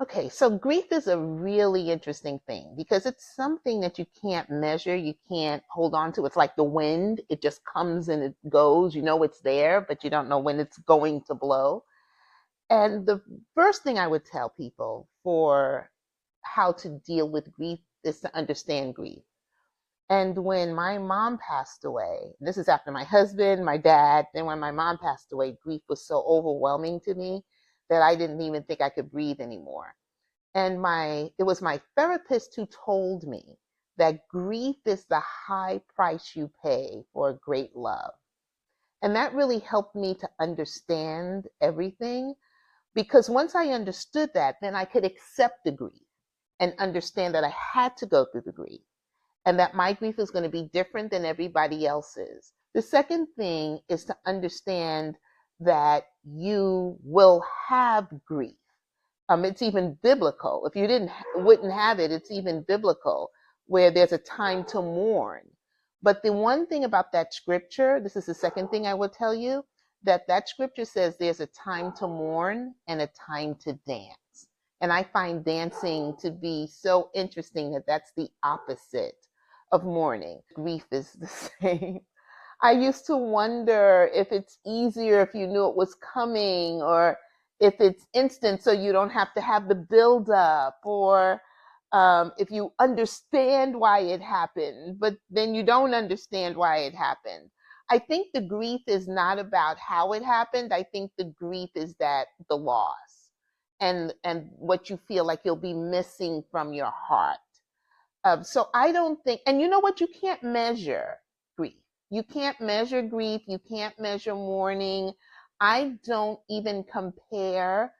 Okay, so grief is a really interesting thing because it's something that you can't measure, you can't hold on to. It's like the wind, it just comes and it goes. You know it's there, but you don't know when it's going to blow. And the first thing I would tell people for how to deal with grief is to understand grief. And when my mom passed away, this is after my husband, my dad, then when my mom passed away, grief was so overwhelming to me that I didn't even think I could breathe anymore. And it was my therapist who told me that grief is the high price you pay for great love. And that really helped me to understand everything because once I understood that, then I could accept the grief and understand that I had to go through the grief and that my grief is going to be different than everybody else's. The second thing is to understand that you will have grief. It's even biblical. If you wouldn't have it, it's even biblical where there's a time to mourn. But the one thing about that scripture, this is the second thing I will tell you, that scripture says there's a time to mourn and a time to dance. And I find dancing to be so interesting that that's the opposite of mourning. Grief is the same. I used to wonder if it's easier if you knew it was coming or if it's instant so you don't have to have the build up or if you understand why it happened, but then you don't understand why it happened. I think the grief is not about how it happened. I think the grief is that the loss and what you feel like you'll be missing from your heart. So I don't think, and you know what? You can't measure grief. You can't measure grief. You can't measure mourning. I don't even compare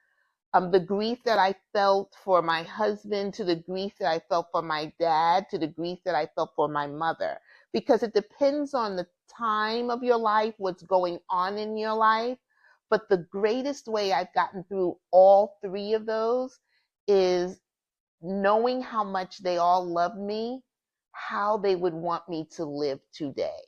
the grief that I felt for my husband to the grief that I felt for my dad to the grief that I felt for my mother, because it depends on the time of your life, what's going on in your life. But the greatest way I've gotten through all three of those is knowing how much they all love me, how they would want me to live today.